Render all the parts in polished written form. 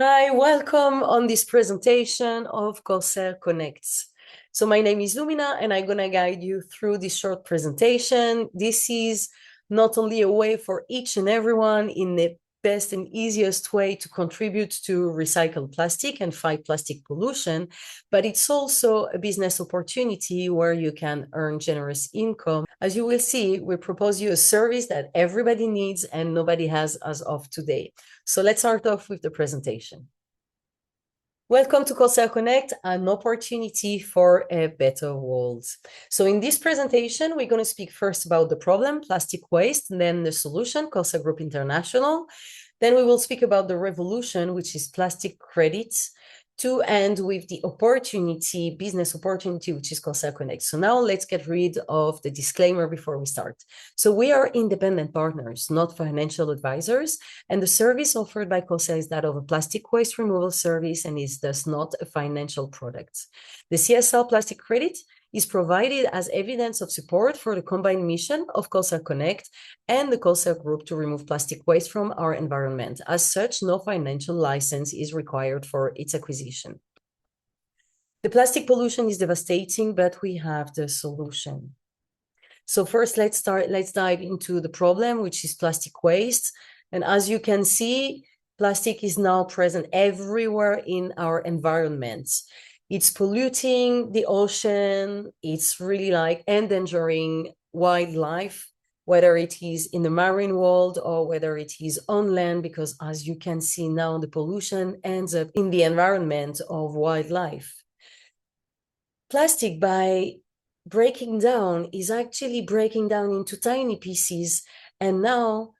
Hi, welcome on this presentation of Corsair Connects. So my name is Lumina and I'm gonna guide you through this short presentation. This is not only a way for each and everyone in the best and easiest way to contribute to recycle plastic and fight plastic pollution, but it's also a business opportunity where you can earn generous income. As you will see, we propose you a service that everybody needs and nobody has as of today. So let's start off with the presentation. Welcome to Corsair Connect, an opportunity for a better world. So in this presentation, we're going to speak first about the problem, plastic waste, and then the solution, Corsair Group International. Then we will speak about the revolution, which is plastic credits, to end with the opportunity, business opportunity, which is Corsair Connect. So now let's get rid of the disclaimer before we start. So we are independent partners, not financial advisors, and the service offered by Corsair is that of a plastic waste removal service and is thus not a financial product. The CSR plastic credit is provided as evidence of support for the combined mission of Corsair Connect and the Corsair Group to remove plastic waste from our environment. As such, no financial license is required for its acquisition. The plastic pollution is devastating, but we have the solution. So first, let's dive into the problem, which is plastic waste. And as you can see, plastic is now present everywhere in our environments. It's polluting the ocean. It's really like endangering wildlife, whether it is in the marine world or whether it is on land, because as you can see now, the pollution ends up in the environment of wildlife. Plastic, by breaking down, is actually breaking down into tiny pieces. And now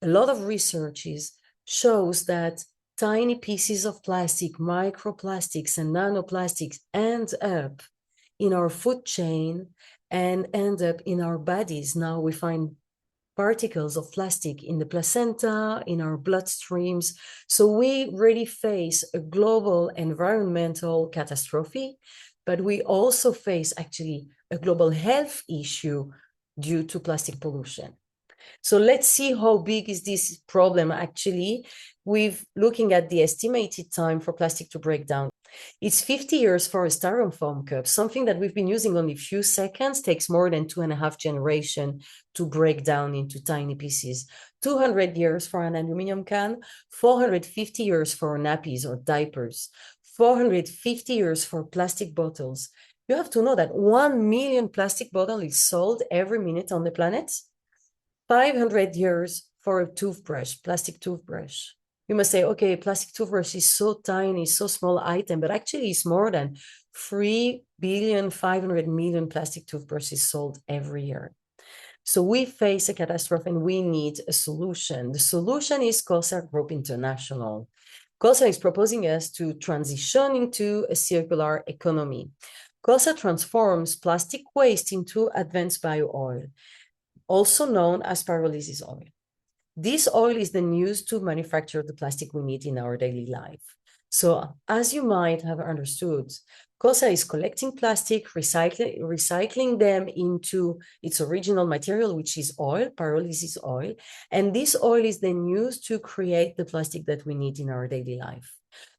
a lot of researches shows that tiny pieces of plastic, microplastics and nanoplastics end up in our food chain and end up in our bodies. Now we find particles of plastic in the placenta, in our bloodstreams. So we really face a global environmental catastrophe, but we also face actually a global health issue due to plastic pollution. So let's see how big is this problem actually. We've looking at the estimated time for plastic to break down. It's 50 years for a styrofoam cup. Something that we've been using only a few seconds takes more than 2.5 generations to break down into tiny pieces. 200 years for an aluminum can, 450 years for nappies or diapers, 450 years for plastic bottles. You have to know that 1 million plastic bottles is sold every minute on the planet. 500 years for a toothbrush, plastic toothbrush. You must say, okay, plastic toothbrush is so tiny, so small item, but actually it's more than 3,500,000,000 plastic toothbrushes sold every year. So we face a catastrophe and we need a solution. The solution is Corsair Group International. Corsair is proposing us to transition into a circular economy. Corsair transforms plastic waste into advanced bio oil, also known as pyrolysis oil. This oil is then used to manufacture the plastic we need in our daily life. So as you might have understood, Corsair is collecting plastic, recycling them into its original material, which is oil, pyrolysis oil. And this oil is then used to create the plastic that we need in our daily life.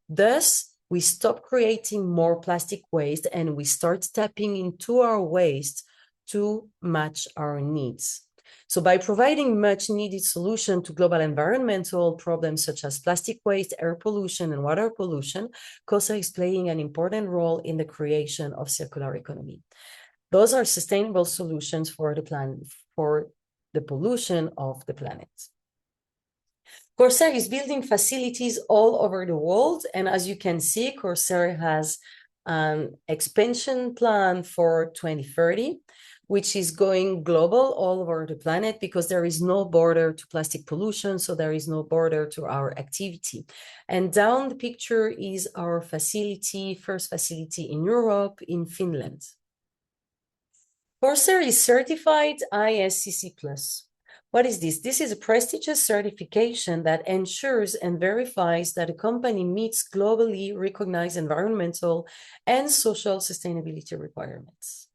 Thus, we stop creating more plastic waste and we start tapping into our waste to match our needs. So by providing much needed solution to global environmental problems such as plastic waste, air pollution, and water pollution, Corsair is playing an important role in the creation of circular economy. Those are sustainable solutions for the planet, for the pollution of the planet. Corsair is building facilities all over the world. And as you can see, Corsair has an expansion plan for 2030, which is going global all over the planet because there is no border to plastic pollution, so there is no border to our activity. And down the picture is our facility, first facility in Europe, in Finland. Corsair is certified ISCC+. What is this? This is a prestigious certification that ensures and verifies that a company meets globally recognized environmental and social sustainability requirements.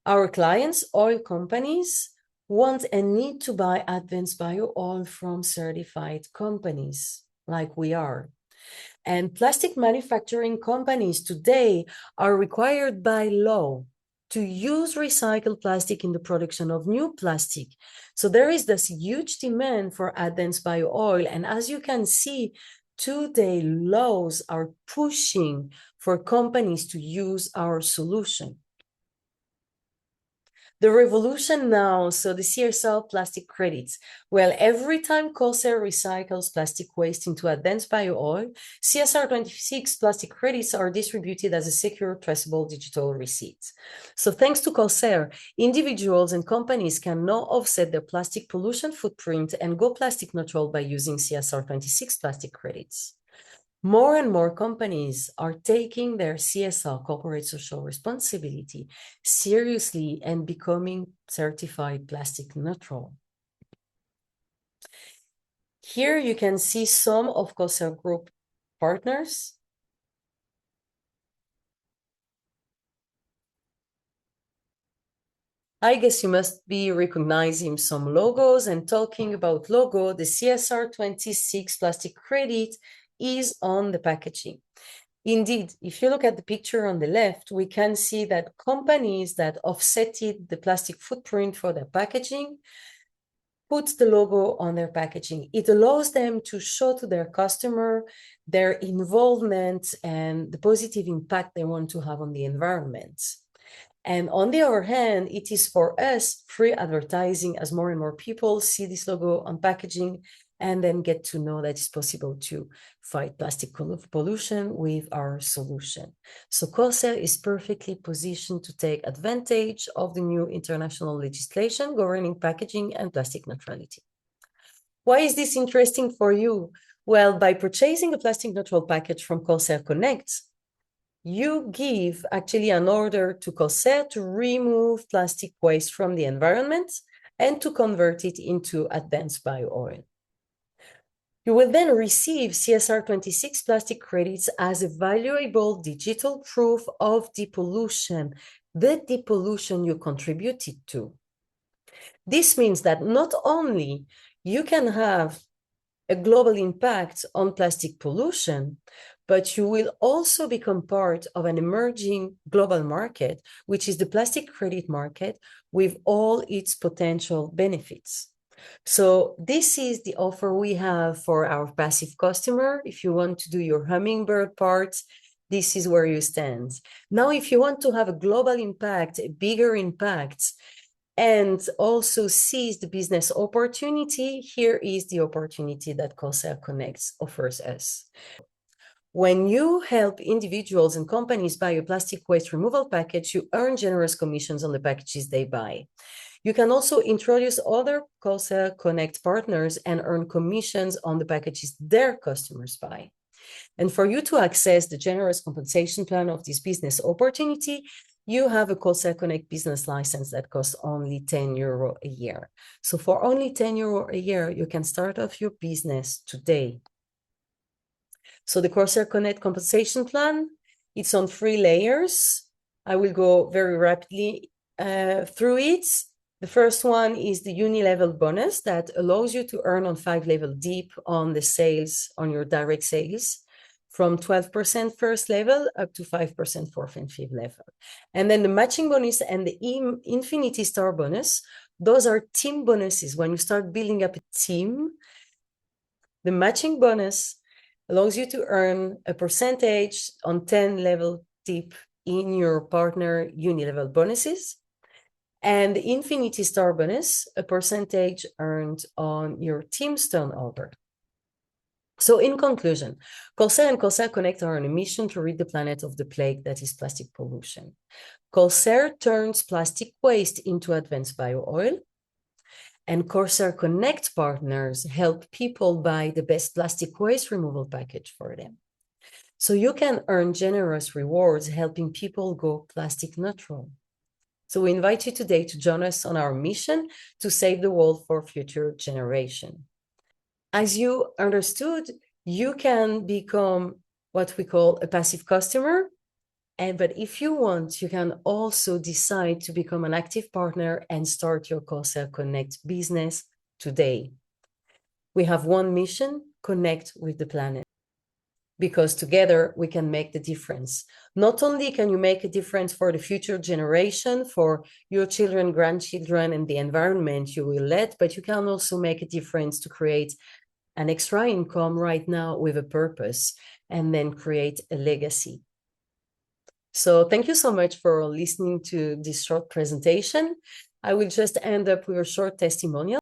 Our clients, oil companies, want and need to buy advanced bio oil from certified companies like we are. And plastic manufacturing companies today are required by law to use recycled plastic in the production of new plastic. So there is this huge demand for advanced bio oil. And as you can see, today laws are pushing for companies to use our solution. The revolution now, so the CSR plastic credits. Well, every time Corsair recycles plastic waste into advanced bio-oil, CSR 26 plastic credits are distributed as a secure, traceable digital receipt. So thanks to Corsair, individuals and companies can now offset their plastic pollution footprint and go plastic neutral by using CSR 26 plastic credits. More and more companies are taking their CSR, corporate social responsibility, seriously and becoming certified plastic neutral. Here you can see some of Corsair Group partners. I guess you must be recognizing some logos, and talking about logo, the CSR 26 plastic credit is on the packaging. Indeed, if you look at the picture on the left, we can see that companies that offsetted the plastic footprint for their packaging put the logo on their packaging. It allows them to show to their customer their involvement and the positive impact they want to have on the environment. And on the other hand, it is for us free advertising, as more and more people see this logo on packaging and then get to know that it's possible to fight plastic pollution with our solution. So Corsair is perfectly positioned to take advantage of the new international legislation governing packaging and plastic neutrality. Why is this interesting for you? Well, by purchasing a plastic neutral package from Corsair Connect, you give actually an order to Corsair to remove plastic waste from the environment and to convert it into advanced bio-oil. You will then receive CSR 26 plastic credits as a valuable digital proof of depollution, the depollution you contributed to. This means that not only you can have a global impact on plastic pollution, but you will also become part of an emerging global market, which is the plastic credit market with all its potential benefits. So this is the offer we have for our passive customer. If you want to do your hummingbird part, this is where you stand. Now, if you want to have a global impact, a bigger impact, and also seize the business opportunity, here is the opportunity that Corsair Connects offers us. When you help individuals and companies buy a plastic waste removal package, you earn generous commissions on the packages they buy. You can also introduce other Corsair Connect partners and earn commissions on the packages their customers buy. And for you to access the generous compensation plan of this business opportunity, you have a Corsair Connect business license that costs only 10 euro a year. So for only 10 euro a year, you can start off your business today. So the Corsair Connect compensation plan, it's on 3 layers. I will go very rapidly through it. The first one is the uni-level bonus that allows you to earn on 5 level deep on the sales, on your direct sales, from 12% first level up to 5% fourth and fifth level. And then the matching bonus and the Infinity Star bonus, those are team bonuses. When you start building up a team, the matching bonus allows you to earn a percentage on 10 level deep in your partner uni-level bonuses. And the Infinity Star bonus, a percentage earned on your team's turnover. So in conclusion, Corsair and Corsair Connect are on a mission to rid the planet of the plague that is plastic pollution. Corsair turns plastic waste into advanced bio-oil, and Corsair Connect partners help people buy the best plastic waste removal package for them. So you can earn generous rewards helping people go plastic neutral. So we invite you today to join us on our mission to save the world for future generations. As you understood, you can become what we call a passive customer. But if you want, you can also decide to become an active partner and start your Corsair Connect business today. We have one mission: connect with the planet. because together we can make the difference. Not only can you make a difference for the future generation, for your children, grandchildren, and the environment you will let, but you can also make a difference to create an extra income right now with a purpose, and then create a legacy. So thank you so much for listening to this short presentation. I will just end up with a short testimonial.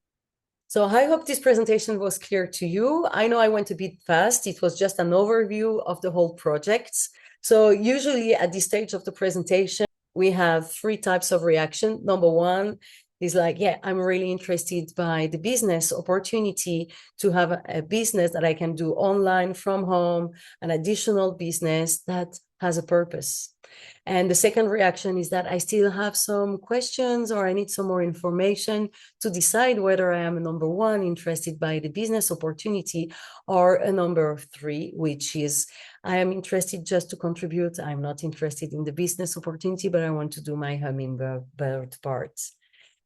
So I hope this presentation was clear to you. I know I went a bit fast. It was just an overview of the whole project. So usually at this stage of the presentation, we have three types of reaction. Number one is like, yeah, I'm really interested by the business opportunity to have a business that I can do online from home, an additional business that has a purpose. And the second reaction is that I still have some questions, or I need some more information to decide whether I am a number one, interested by the business opportunity, or a number three, which is I am interested just to contribute. I'm not interested in the business opportunity, but I want to do my hummingbird part.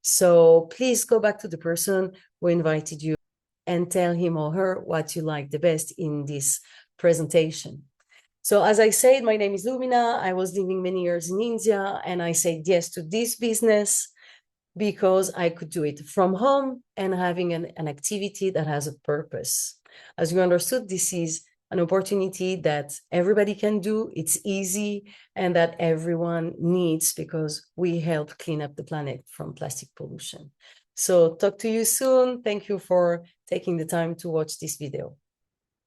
So please go back to the person who invited you and tell him or her what you like the best in this presentation. So as I said, my name is Lumina. I was living many years in India, and I said yes to this business because I could do it from home and having an activity that has a purpose. As you understood, this is an opportunity that everybody can do. It's easy, and that everyone needs, because we help clean up the planet from plastic pollution. So talk to you soon. Thank you for taking the time to watch this video.